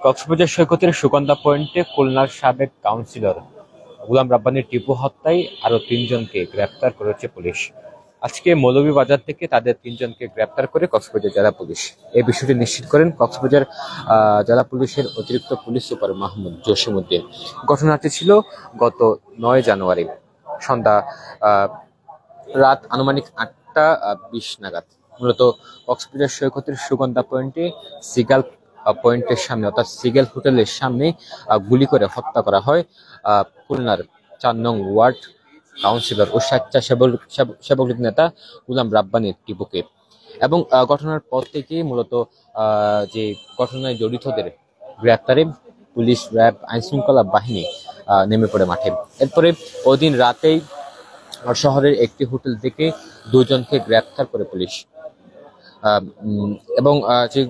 কক্সবাজার সৈকতের সুগন্ধা পয়েন্টে খুলনার সাবেক কাউন্সিলর গোলাম রাব্বানীর টিপু হত্যায় আরো 3 জনকে গ্রেপ্তার করেছে পুলিশ। আজকে মৌলভীবাজার থেকে তাদের 3 জনকে গ্রেপ্তার করে কক্সবাজার জেলা পুলিশ। এই বিষয়টি নিশ্চিত করেন কক্সবাজার জেলা পুলিশের অতিরিক্ত পুলিশ সুপার মাহমুদ জসিমউদ্দিন। ঘটনাটি ছিল গত 9 জানুয়ারি সন্ধ্যা রাত আনুমানিক 8টা 20 নাগাদ। মূলত কক্সবাজার সৈকতের সুগন্ধা পয়েন্টে সিগাল পয়েন্টের সামনে অর্থাৎ সিগেল হোটেলের সামনে গুলি করে হত্যা করা হয় খুলনার 4 নং ওয়ার্ড কাউন্সিলর ও স্বেচ্ছাসেবক নেতা গোলাম রাব্বানী টিপুকে। এবং ঘটনার পর থেকে মূলত যে ঘটনায় জড়িতদের গ্রেপ্তারে পুলিশ, র্যাব, আইন শৃঙ্খলা বাহিনী নেমে পড়ে মাঠে। এরপরে ওই দিন রাতেই শহরের একটি হোটেল থেকে 2 জনকে গ্রেপ্তার করে পুলিশ। এবং যে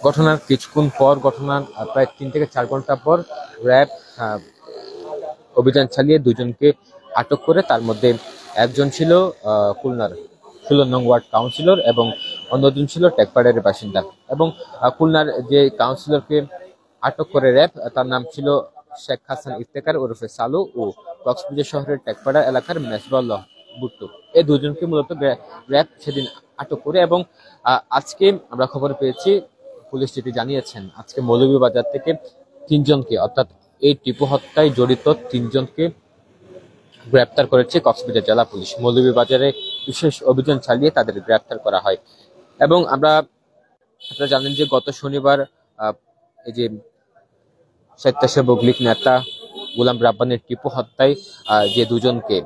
ঘটনার কিছুক্ষণ পর, ঘটনার প্রায় 3 থেকে 4 ঘন্টা পর র্যাব অভিযান চালিয়ে 2 জনকে আটক করে। তার মধ্যে একজন ছিল খুলনার 16 নং ওয়ার্ড কাউন্সিলর এবং অন্যজন ছিল টেকপাড়ার বাসিন্দা। এবং খুলনার যে কাউন্সিলরকে আটক করে র্যাব, তার নাম ছিল শেখ হাসান ইফতেখার ওরফে সালু ও কক্সবাজার শহরের টেকপাড়া এলাকার মেসরুল্লাহ বুট্টু। এই 2 জনকে মূলত র্যাব সেদিন আটক করে। এবং আজকে আমরা খবর পেয়েছি, পুলিশ যেটি জানিয়েছেন, আজকে মৌলভীবাজার থেকে 3 জনকে অর্থাৎ এই টিপু হত্যায় জড়িত 3 জনকে গ্রেপ্তার করেছে কক্সবাজার জেলা পুলিশ। মৌলভীবাজারে বিশেষ অভিযান চালিয়ে তাদের গ্রেপ্তার করা হয়। এবং আপনারা জানেন যে গত শনিবার এই যে স্বেচ্ছাসেবক লীগ নেতা গোলাম রাব্বানীর টিপু হত্যায় যে 2 জনকে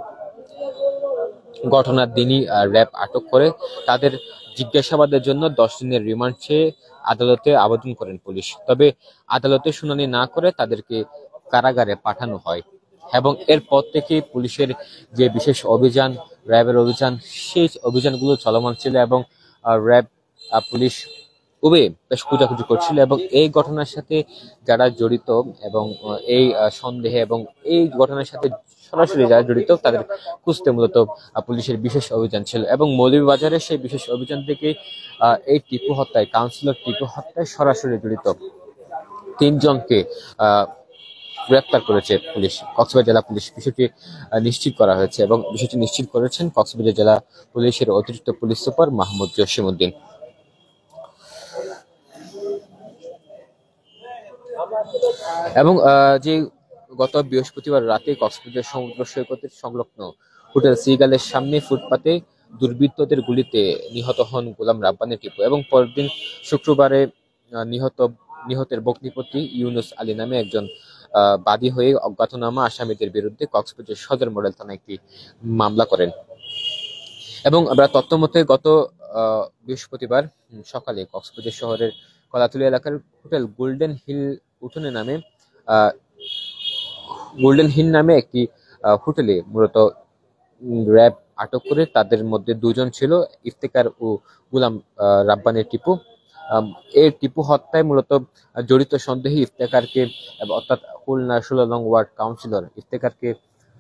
ঘটনার দিনই র্যাব আটক করে, তাদের জিজ্ঞাসাবাদের জন্য 10 দিনের রিমান্ড চেয়ে আদালতে আবেদন করেন পুলিশ। তবে আদালতে শুনানি না করে তাদেরকে কারাগারে পাঠানো হয়। এবং এরপর থেকে পুলিশের যে বিশেষ অভিযান, র্যাবের অভিযান, সেই অভিযানগুলো চলমান ছিল। এবং র্যাব, পুলিশ উভয়ে বেশ খোঁজাখুঁজি করছিল। এবং এই ঘটনার সাথে যারা জড়িত এবং এই সন্দেহে এবং এই ঘটনার সাথে সরাসরি যারা জড়িত তাদের খুঁজতে মূলত পুলিশের বিশেষ অভিযান ছিল। এবং মৌলভীবাজারের সেই বিশেষ অভিযান থেকে এই টিপু হত্যায়, কাউন্সিলর টিপু হত্যায় সরাসরি জড়িত 3 জনকে গ্রেপ্তার করেছে পুলিশ, কক্সবাজার জেলা পুলিশ। বিষয়টি নিশ্চিত করা হয়েছে এবং বিষয়টি নিশ্চিত করেছেন কক্সবাজার জেলা পুলিশের অতিরিক্ত পুলিশ সুপার মাহমুদ জসিমউদ্দিন। এবং যে গত বৃহস্পতিবার রাতে কক্সবাজার সমুদ্র সৈকতের সংলগ্ন হোটেল সিগালের সামনে ফুটপাতে দুর্বৃত্তদের গুলিতে নিহত হন গোলাম রাব্বানী টিপু। এবং পরদিন শুক্রবারে নিহতের ভগ্নিপতি ইউনুস আলী নামে একজন বাদী হয়ে অজ্ঞাতনামা আসামিদের বিরুদ্ধে কক্সবাজার সদর মডেল থানায় একটি মামলা করেন। এবং আমরা তথ্য মতে গত বৃহস্পতিবার সকালে কক্সবাজার শহরের কলাতুলি এলাকার হোটেল গোল্ডেন হিল নামে একটি হোটেলে মূলত র্যাব আটক করে। তাদের মধ্যে 2 জন ছিল ইফতেখার ও গোলাম রাব্বানী টিপু। এই টিপু হত্যায় মূলত জড়িত সন্দেহে ইফতেখারকে অর্থাৎ খুলনা 16 নং ওয়ার্ড কাউন্সিলর ইফতেখারকে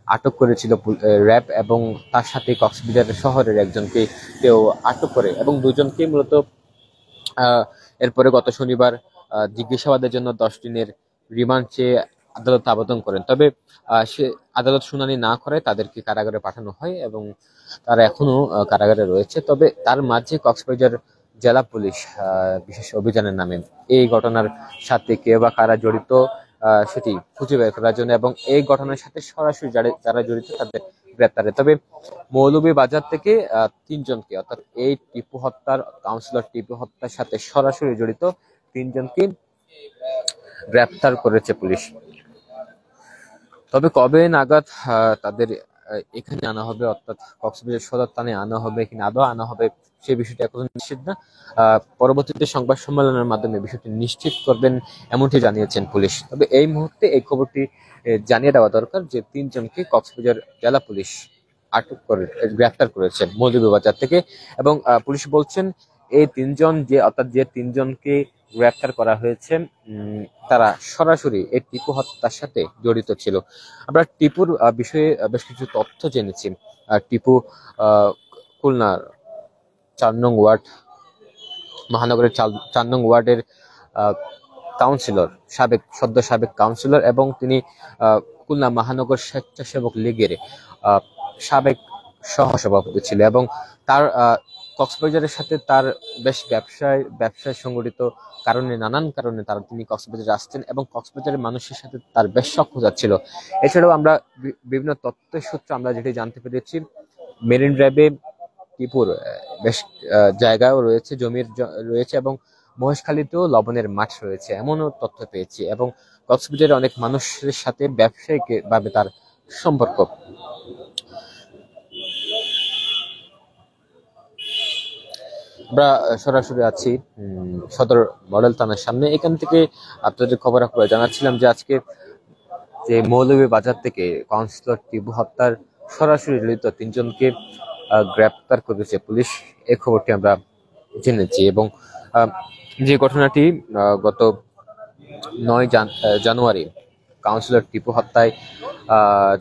আটক করেছিল র্যাব। এবং তার সাথে কক্সবাজার শহরের একজনকে কেউ আটক করে। এবং 2 জনকে মূলত এরপরে গত শনিবার জিজ্ঞাসাবাদের জন্য 10 দিনের রিমান্ড চেয়ে আদালতে আবেদন করেন। তবে সে আদালত শুনানি না করে তাদেরকে কারাগারে পাঠানো হয় এবং তারা এখনো কারাগারে রয়েছে। তবে তার মাঝে কক্সবাজার জেলা পুলিশ বিশেষ অভিযানের নামে এই ঘটনার সাথে কে বা কারা জড়িত সেটি খুঁজে বের করার জন্য এবং এই ঘটনার সাথে সরাসরি যারা জড়িত তাদের গ্রেপ্তারে। তবে মৌলভীবাজার থেকে 3 জনকে অর্থাৎ এই টিপু হত্যার, কাউন্সিলর টিপু হত্যার সাথে সরাসরি জড়িত 3 জনকে গ্রেপ্তার করেছে পুলিশ। তবে কবে নাগাদ তাদের এখানে আনা হবে, অর্থাৎ কক্সবাজার সদর থানায় আনা হবে কিনা আদৌ আনা হবে সে বিষয়টি এখন নিশ্চিত না। পরবর্তীতে সংবাদ সম্মেলনের মাধ্যমে বিষয়টি নিশ্চিত করবেন এমনটি জানিয়েছেন পুলিশ। তবে এই মুহূর্তে এই খবরটি জানিয়ে দেওয়া দরকার যে 3 জনকে কক্সবাজার জেলা পুলিশ আটক করে গ্রেফতার করেছে মৌলভীবাজার থেকে। এবং পুলিশ বলছেন এই 3 জন অর্থাৎ যে 3 জনকে গ্রেফতার করা হয়েছে তারা সরাসরি এই টিপু হত্যার সাথে জড়িত ছিল। আমরা টিপুর বিষয়ে বেশ কিছু তথ্য জেনেছি। টিপু খুলনার 4 নং ওয়ার্ড মহানগরের 4 নং ওয়ার্ডের কাউন্সিলর, সাবেক কাউন্সিলর, এবং তিনি খুলনা মহানগর স্বেচ্ছাসেবক লীগের সাবেক সহসভাপতি ছিল, এবং তার কক্সবাজারের সাথে তার বেশ ব্যবসায় সংগঠিত নানান কারণে তিনি কক্সবাজারে আসতেন, এবং কক্সবাজারের মানুষের সাথে তার বেশ সখ্যতা ছিল। এছাড়াও আমরা বিভিন্ন তথ্যের সূত্রে আমরা যেটি জানতে পেরেছি, মেরিন ড্রাইভে টিপুর বেশ জায়গাও রয়েছে, রয়েছে, এবং মহেশখালীতেও লবণের মাঠ রয়েছে এমনও তথ্য পেয়েছি, এবং কক্সবাজারের অনেক মানুষের সাথে ব্যবসায়িক ভাবে তার সম্পর্ক। আমরা সরাসরি আছি সদর মডেল থানার সামনে। এখান থেকে আপনাদের খবর জানাচ্ছিলাম যে আজকে যে মৌলভীবাজার থেকে কাউন্সিলর টিপু হত্যার সরাসরি জড়িত 3 জনকে গ্রেপ্তার করেছে পুলিশ, এই খবরটি আমরা জেনেছি। এবং যে ঘটনাটি গত 9 জানুয়ারি কাউন্সিলর টিপু হত্যায়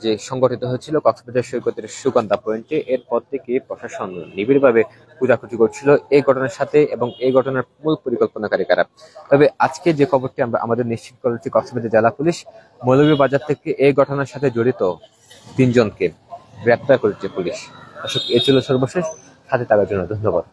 যে সংগঠিত হয়েছিল কক্সবাজার সৈকতের সুগন্ধা পয়েন্টে, এরপর থেকে প্রশাসন নিবিড়ভাবে খোঁজাখুঁজি করছিল এই ঘটনার সাথে, এবং এই ঘটনার মূল পরিকল্পনাকারী কারা। তবে আজকে যে খবরটি আমরা আমাদের নিশ্চিত করেছি, কক্সবাজার জেলা পুলিশ মৌলভীবাজার থেকে এই ঘটনার সাথে জড়িত 3 জনকে গ্রেপ্তার করেছে পুলিশ। এ ছিল সর্বশেষ, সাথে থাকার জন্য ধন্যবাদ।